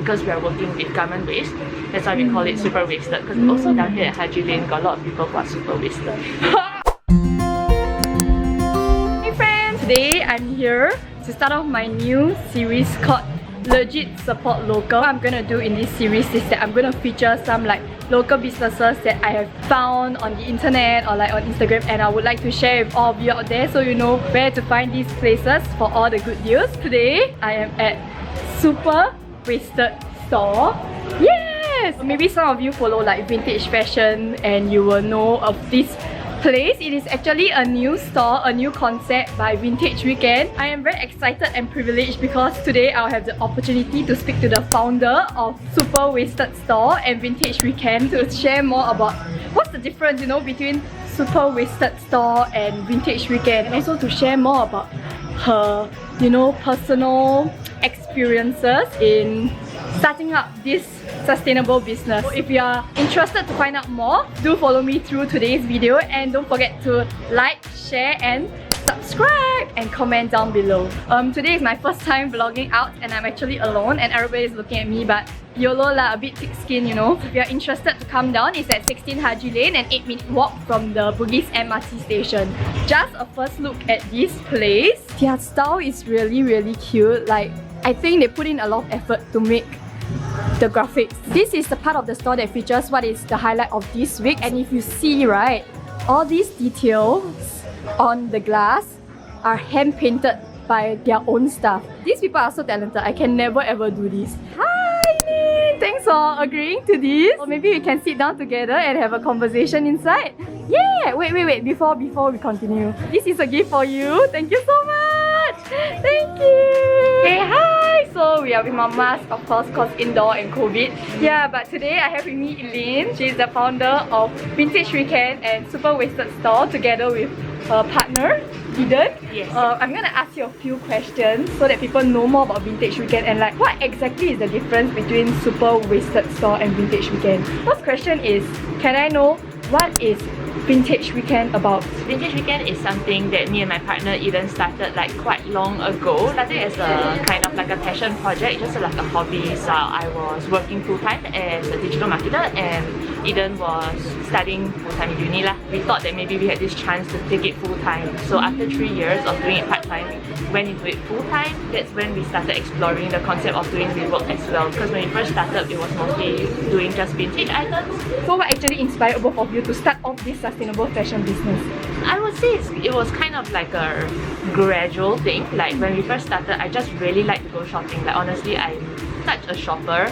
because we are working with garment waste, that's why we call it super wasted. Because also down here at Haji Lane, got a lot of people who are super wasted. Hey friends! Today I'm here to start off my new series called Legit Support Local. What I'm gonna do in this series is that I'm gonna feature some like local businesses that I have found on the internet or like on Instagram, and I would like to share with all of you out there so you know where to find these places for all the good deals. Today I am at Superwasted Store. Yes! Maybe some of you follow like vintage fashion and you will know of this place. It is actually a new store, a new concept by Vintagewknd. I am very excited and privileged because today I'll have the opportunity to speak to the founder of Superwasted Store and Vintagewknd to share more about what's the difference, you know, between Superwasted Store and Vintagewknd, and also to share more about her, you know, personal experiences in starting up this sustainable business. So if you are interested to find out more, do follow me through today's video, and don't forget to like, share and subscribe and comment down below. Today is my first time vlogging out and I'm actually alone and everybody is looking at me, but YOLO lah, a bit thick skin, you know. If you are interested to come down, it's at 16 Haji Lane, an 8-minute walk from the Bugis MRT station. Just a first look at this place. Their style is really cute. Like, I think they put in a lot of effort to make the graphics. This is the part of the store that features what is the highlight of this week, and if you see, right, all these details on the glass are hand painted by their own staff. These people are so talented. I can never ever do this. Hi Eileen! Thanks for agreeing to this. Or maybe we can sit down together and have a conversation inside. Yeah! Wait, before we continue, this is a gift for you. Thank you so much! Thank you! Hey, hi! So we are with my mask, of course, cause indoor and COVID. Yeah, but today I have with me Eileen. She's the founder of Vintagewknd and Superwasted Store together with her partner, Eden. Yes. I'm gonna ask you a few questions so that people know more about Vintagewknd and like what exactly is the difference between Superwasted Store and Vintagewknd. First question is, can I know what is Vintagewknd about? Vintagewknd is something that me and my partner Eden started like quite long ago. Started as a kind of like a passion project, just like a hobby. So I was working full-time as a digital marketer and Eden was studying full-time in uni lah. We thought that maybe we had this chance to take it full-time. So after 3 years of doing it part-time, we went into it full-time. That's when we started exploring the concept of doing rework as well. Because when we first started, it was mostly doing just vintage items. So what actually inspired both of you to start off this sustainable fashion business? I would say it was kind of like a gradual thing. Like when we first started, I just really like to go shopping. Like honestly, I'm such a shopper.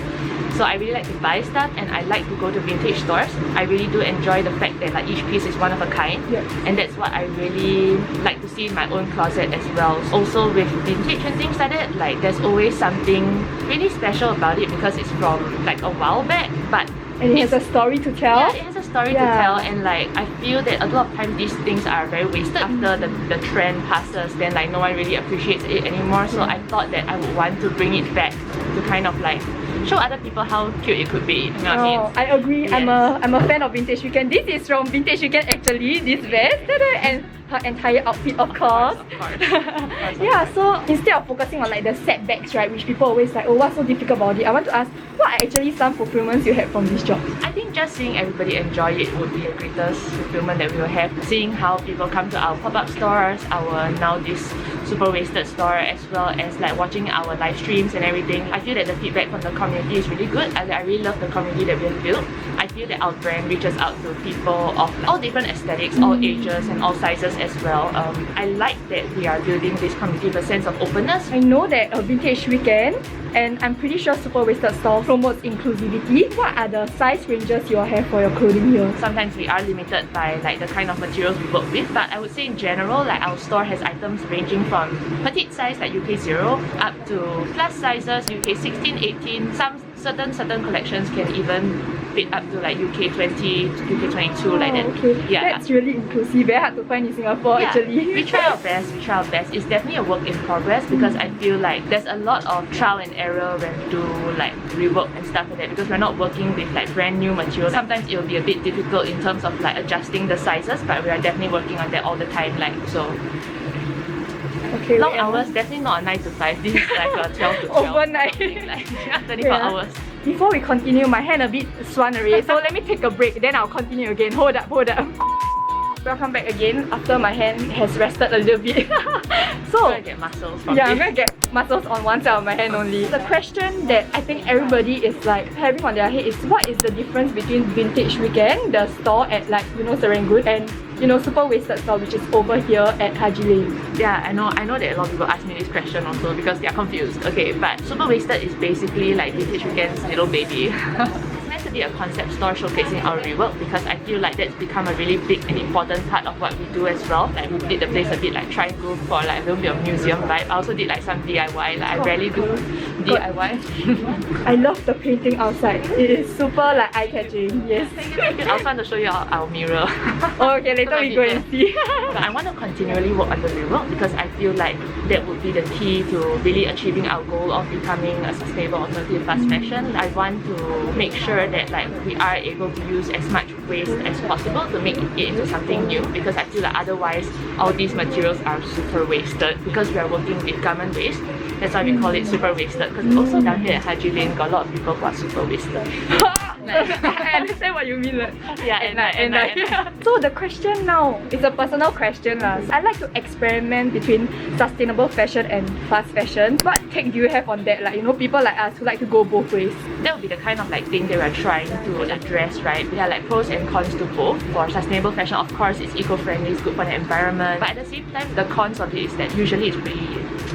So I really like to buy stuff and I like to go to vintage stores. I really do enjoy the fact that like each piece is one of a kind. Yeah. And that's what I really like to see in my own closet as well. Also with vintage and things like that, like there's always something really special about it because it's from like a while back, but and it has a story to tell. Yeah, it has a story to tell, and like I feel that a lot of times these things are very wasted after the trend passes. Then like no one really appreciates it anymore. So I thought that I would want to bring it back to kind of like show other people how cute it could be. You know what I mean? I agree. Yes. I'm a fan of Vintagewknd. This is from Vintagewknd actually, this vest. And her entire outfit, of course. Yeah, so instead of focusing on like the setbacks, right, which people always like, oh, what's so difficult about it, I want to ask, what are actually some fulfillments you had from this job? I think just seeing everybody enjoy it would be the greatest fulfillment that we will have. Seeing how people come to our pop-up stores, our now this Superwasted Store, as well as like watching our live streams and everything. I feel that the feedback from the community is really good. I really love the community that we have built. I feel that our brand reaches out to people of all different aesthetics, all ages and all sizes as well. I like that we are building this community with a sense of openness. I know that Vintagewknd and I'm pretty sure Superwasted Store promotes inclusivity. What are the size ranges you all have for your clothing here? Sometimes we are limited by like the kind of materials we work with, but I would say in general, like our store has items ranging from petite size like UK 0 up to plus sizes UK 16, 18. Some certain collections can even fit up to like UK 20, UK 22 like that. Okay. Yeah. That's really inclusive. Very hard to find in Singapore actually. We try our best. It's definitely a work in progress because I feel like there's a lot of trial and error when we do like rework and stuff like that, because we're not working with like brand new materials. Sometimes it will be a bit difficult in terms of like adjusting the sizes, but we are definitely working on that all the time. Like so. Okay, Long wait, hours, definitely not a 9 to 5. This is like a 12 to 12. Overnight. Like 24 hours. Before we continue, my hand a bit swollen already, so let me take a break, then I'll continue again. Hold up. Welcome back again after my hand has rested a little bit. So, I'm gonna get muscles from yeah, I'm it. gonna get muscles on one side of my hand only. The question that I think everybody is like having on their head is what is the difference between Vintage Weekend, the store at like, you know, Serangoon, and you know, Superwasted Store, which is over here at Haji Lane. Yeah, I know that a lot of people ask me this question also because they are confused. Okay, but Superwasted is basically like Vintage Weekend's little baby. It's meant to be a concept store showcasing our rework because I feel like that's become a really big and important part of what we do as well. Like we did the place a bit like triangle for like a little bit of museum vibe. I also did like some DIY. Like I rarely do DIY. I love the painting outside. It is super like eye-catching. Yes. I also want to show you our mirror. Oh, okay, later we go and see. But I want to continually work on the rework because I feel like that would be the key to really achieving our goal of becoming a sustainable alternative fast fashion. I want to make sure that like we are able to use as much waste as possible to make it into something new, because I feel like otherwise all these materials are super wasted because we are working with garment waste. That's why we call it super wasted, because also down here at Haji Lane got a lot of people who are super wasted. I understand what you mean. Like, Yeah, and So the question now is a personal question. I like to experiment between sustainable fashion and fast fashion. What take do you have on that? Like, you know, people like us who like to go both ways. that would be the kind of like thing they were trying to address, right? There are like pros and cons to both. For sustainable fashion, of course, it's eco-friendly, it's good for the environment. But at the same time, the cons of it is that usually it's pretty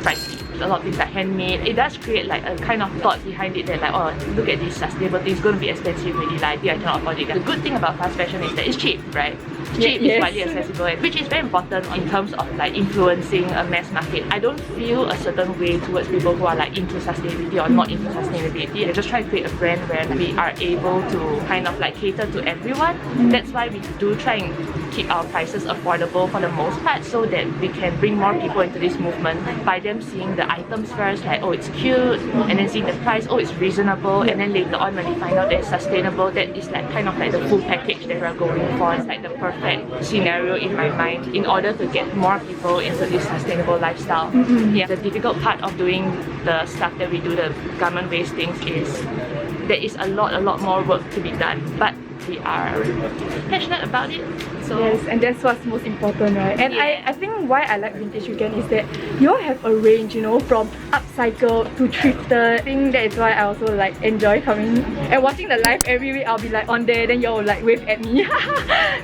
pricey. A lot of things are handmade. It does create like a kind of thought behind it that like, oh, look at this sustainable thing, it's going to be expensive really, like I cannot afford it. The good thing about fast fashion is that it's cheap, right? Cheap is widely accessible, which is very important in terms of like influencing a mass market. I don't feel a certain way towards people who are like into sustainability or not into sustainability. I just try to create a brand where we are able to kind of like cater to everyone. That's why we do try and keep our prices affordable for the most part, so that we can bring more people into this movement by them seeing the items first, like oh it's cute, and then seeing the price, oh it's reasonable, and then later on when they find out that it's sustainable, that is like kind of like the full package that we're going for. It's like the perfect scenario in my mind in order to get more people into this sustainable lifestyle. Yeah, the difficult part of doing the stuff that we do, the garment waste things, is there is a lot more work to be done, but we are passionate about it. So yes, and that's what's most important, right? And yeah. I think why I like Vintage Weekend is that you all have a range, you know, from upcycle to thrifted. I think that is why I also like enjoy coming and watching the live every week. I'll be like on there, then you'll like wave at me.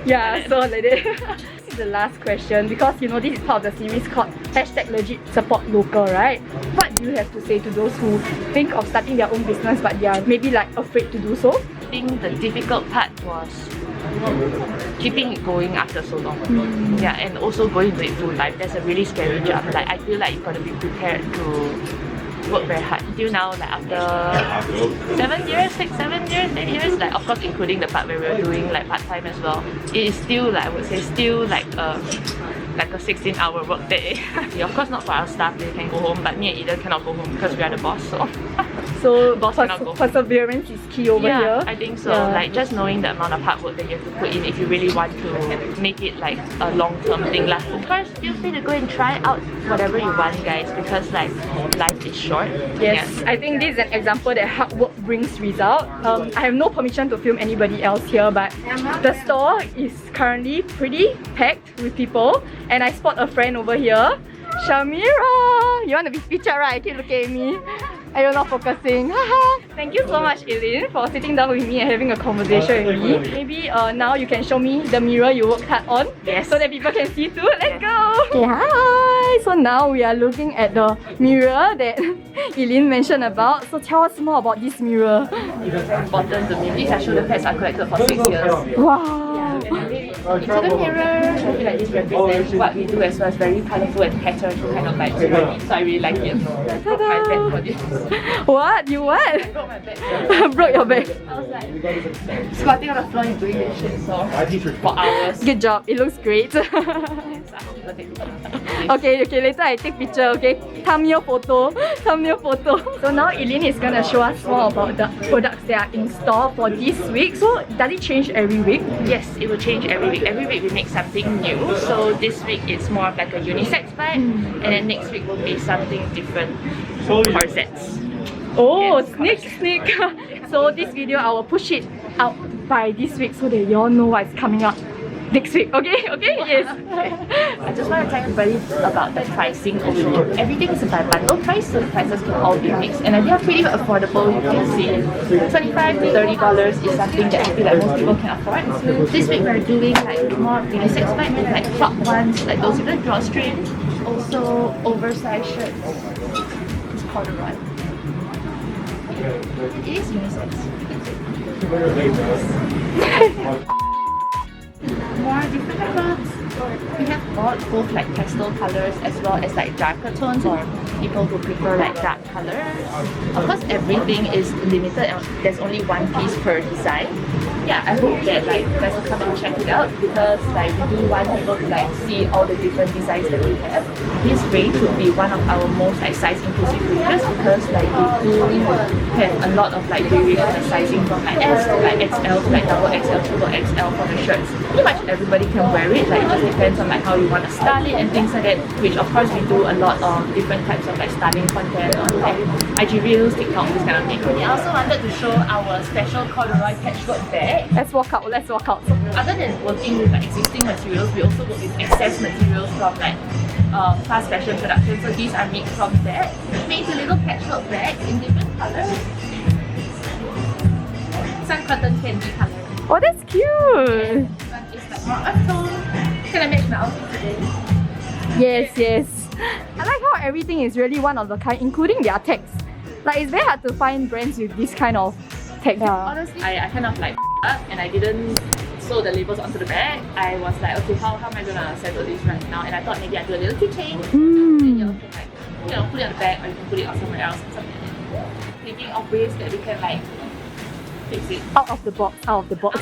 Yeah, so like that. This is the last question, because you know this is part of the series called #LegitSupportLocal, right? What do you have to say to those who think of starting their own business but they are maybe like afraid to do so? I think the difficult part was keeping it going after so long. Yeah, and also going into it full time. That's a really scary job. Like I feel like you've got to be prepared to work very hard. Till now, like after 7 years, 6, 7 years, 8 years, like of course including the part where we were doing like part-time as well, it is still like I would say still like a 16-hour work day. Of course not for our staff, they can go home, but me and Eden cannot go home because we are the boss. So boss cannot go home. Perseverance is key over here. I think so. Yeah. Like just knowing the amount of hard work that you have to put in if you really want to make it like a long-term thing. Like, of course, feel free to go and try out whatever you want, guys, because like life is short. Yes, I think this is an example that hard work brings result. I have no permission to film anybody else here, but the store is currently pretty packed with people, and I spot a friend over here, Shamira. You want to be featured, right? Keep looking at me. And you're not focusing. Thank you so much, Eileen, for sitting down with me and having a conversation with me. Maybe now you can show me the mirror you worked hard on, Yes. so that people can see too. Let's go! Okay, hi! So now we are looking at the mirror that Eileen mentioned about. So tell us more about this mirror. Important to me. These are shoulder pads I collected for 6 years. Wow! Into the mirror. I feel like this represents what we do as well. It's very colourful and patterned kind of like ceremony. So I really like it. I broke my bag for this. What? You what? I broke my bag. Broke your bag. I was like squatting on the floor and doing this shit so for hours. Good job. It looks great. So Okay, later I take picture, okay? Thumbnail photo. So now Eileen is gonna show us more about the products that are in store for this week. So does it change every week? Yes, it will change every week. Every week we make something new. So this week it's more of like a unisex bag, and then next week will be something different. Corsets. Oh, Yes, sneak. So this video I will push it out by this week so that you all know what's coming up next week. Okay, yes. I just want to tell everybody about the pricing over here. Everything is by bundle price, so the prices can all be mixed. And they are pretty affordable. You can see $25 to $30 is something that I feel like most people can afford. This week we're doing like more unisex bags, like crop ones, like those with the drawstring. Also oversized shirts. It's corduroy. It is unisex. More different clothes. We have both like pastel colors as well as like darker tones, or people who prefer like dark colors. Of course, everything is limited and there's only one piece per design. Yeah, I hope that like you guys will come and check it out, because like we do want people to like see all the different designs that we have. This range would be one of our most like size inclusive ranges, because like we do have a lot of like variation of sizing from like S to like XL to like double XL, triple XL for the shirts. Pretty much everybody can wear it, like it just depends on like how you want to style it and things like that, which of course we do a lot of different types of like styling content on like IG Reels, TikTok, this kind of thing. We also wanted to show our special corduroy patchwork bag. Let's walk out. So other than working with like existing materials, we also work with excess materials from like fast fashion production. So these are made from that. Made a little patchwork bag in different colors. Some cotton candy color. Oh, that's cute. This one is like more earth tone. Can I match my outfit today? Yes. I like how everything is really one of a kind, including their tags. Like it's very hard to find brands with this kind of tag. Honestly, I kind of like up and I didn't sew the labels onto the bag. I was like, okay, how am I gonna settle this right now? And I thought maybe I'd do a little keychain. And you can like, put it on the bag, or you can put it on somewhere else or something like that. Thinking of ways that we can like fix it. Out of the box.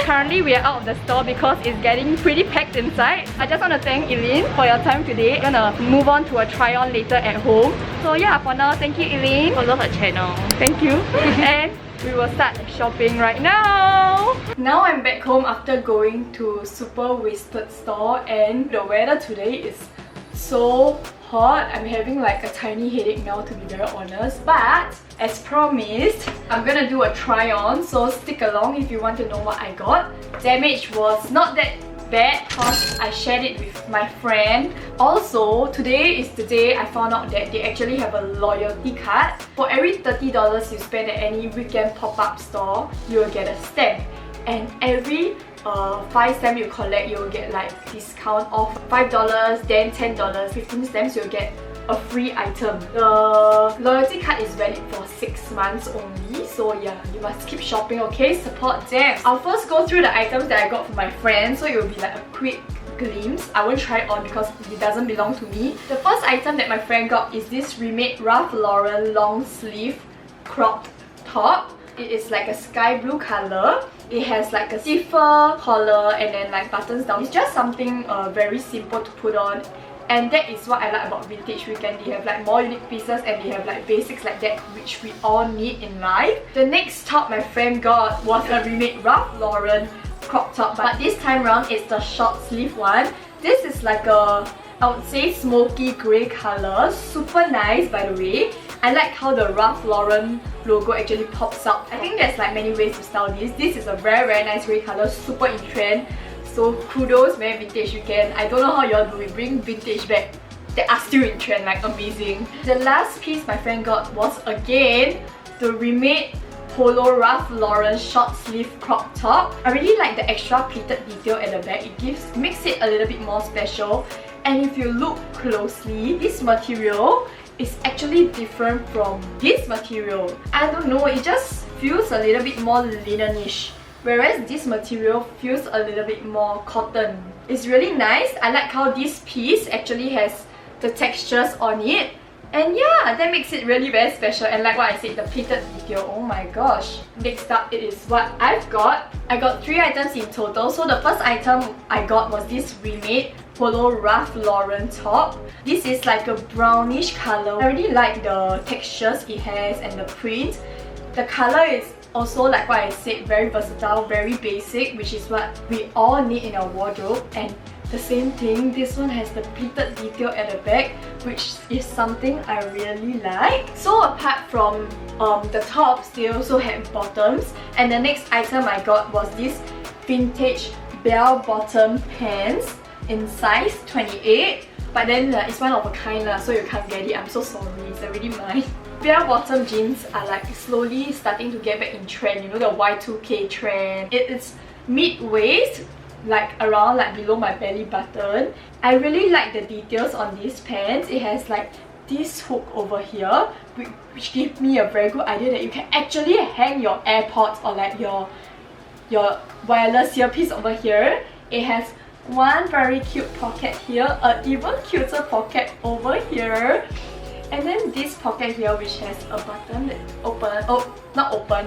Currently we are out of the store because it's getting pretty packed inside. I just want to thank Eileen for your time today. We're gonna move on to a try on later at home. So yeah, for now, thank you Eileen. Follow her channel. Thank you. And we will start shopping right now. Now I'm back home after going to Superwasted Store, and the weather today is so hot. I'm having like a tiny headache now, to be very honest. But as promised, I'm gonna do a try on, so stick along if you want to know what I got. Damage was not that bad because I shared it with my friend. Also, today is the day I found out that they actually have a loyalty card. For every $30 you spend at any weekend pop-up store, you will get a stamp. And every 5 stamps you collect, you will get like discount off $5, then $10, 15 stamps you'll get a free item. The loyalty card is valid for 6 months only, so yeah, you must keep shopping, okay? Support them. I'll first go through the items that I got from my friend, so it will be like a quick glimpse. I won't try it on because it doesn't belong to me. The first item that my friend got is this remade Ralph Lauren long sleeve cropped top. It is like a sky blue color. It has like a zipper, collar, and then like buttons down. It's just something very simple to put on. And that is what I like about Vintagewknd. They have like more unique pieces and they have like basics like that, which we all need in life. The next top my friend got was a remade Ralph Lauren crop top, but this time around it's the short sleeve one. This is like a, I would say, smoky grey color. Super nice, by the way. I like how the Ralph Lauren logo actually pops out. I think there's like many ways to style this. This is a very nice grey color, super in trend. So kudos man, Vintagewknd. I don't know how y'all do it. Bring vintage back that are still in trend, like amazing. The last piece my friend got was again the remade Polo Ralph Lauren short sleeve crop top. I really like the extra pleated detail at the back. It makes it a little bit more special. And if you look closely, this material is actually different from this material. I don't know, it just feels a little bit more linen-ish, whereas this material feels a little bit more cotton. It's really nice. I like how this piece actually has the textures on it. And yeah, that makes it really very special. And like what I said, the pleated detail, oh my gosh. Next up, it is what I've got. I got 3 items in total. So the first item I got was this remade Polo Ralph Lauren top. This is like a brownish color. I really like the textures it has and the print. The color is also, like what I said, very versatile, very basic, which is what we all need in our wardrobe. And the same thing, this one has the pleated detail at the back, which is something I really like. So apart from the tops, they also had bottoms. And the next item I got was this vintage bell bottom pants in size 28. But then it's one of a kind, so you can't get it. I'm so sorry, it's already mine. Bell bottom jeans are like slowly starting to get back in trend, you know, the Y2K trend. It's mid-waist, like around like below my belly button. I really like the details on these pants. It has like this hook over here, which gives me a very good idea that you can actually hang your AirPods or like your wireless earpiece over here. It has one very cute pocket here, an even cuter pocket over here, and then this pocket here which has a button that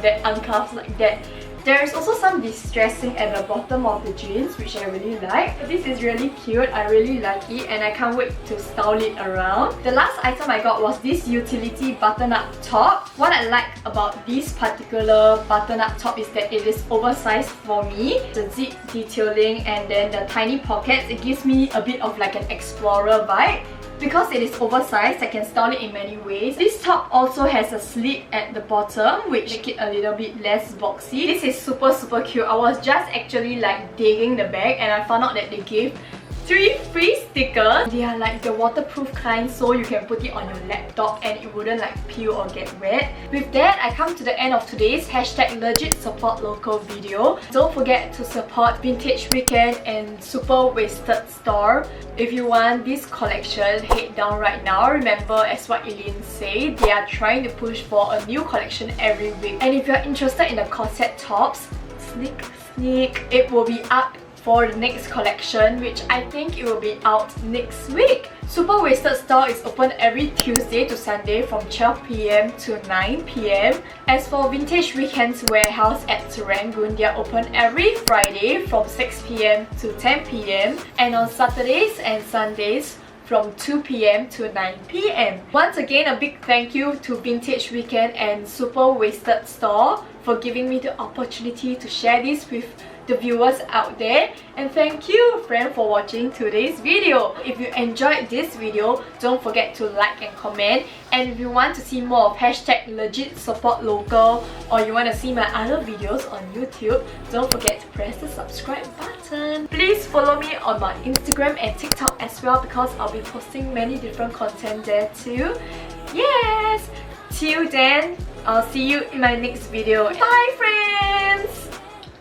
that unclaps like that. There is also some distressing at the bottom of the jeans, which I really like. This is really cute, I really like it, and I can't wait to style it around. The last item I got was this utility button-up top. What I like about this particular button-up top is that it is oversized for me. The zip detailing and then the tiny pockets, it gives me a bit of like an explorer vibe. Because it is oversized, I can style it in many ways. This top also has a slit at the bottom, which make it a little bit less boxy. This is super cute. I was just actually like digging the bag and I found out that they gave 3 free stickers. They are like the waterproof kind, so you can put it on your laptop and it wouldn't like peel or get wet. With that, I come to the end of today's #LegitSupportLocal video. Don't forget to support Vintagewknd and Superwasted Store. If you want this collection, head down right now. Remember, as what Eileen said, they are trying to push for a new collection every week. And if you're interested in the corset tops, sneak, it will be up for the next collection, which I think it will be out next week. Superwasted Store is open every Tuesday to Sunday from 12 PM to 9 PM. As for Vintagewknd's warehouse at Serangoon, they are open every Friday from 6 PM to 10 PM and on Saturdays and Sundays from 2 PM to 9 PM. Once again, a big thank you to Vintagewknd and Superwasted Store for giving me the opportunity to share this with the viewers out there, and thank you friend for watching today's video. If you enjoyed this video, don't forget to like and comment, and if you want to see more of #LegitSupportLocal or you want to see my other videos on YouTube, don't forget to press the subscribe button. Please follow me on my Instagram and TikTok as well, because I'll be posting many different content there too. Yes! Till then, I'll see you in my next video. Bye friends!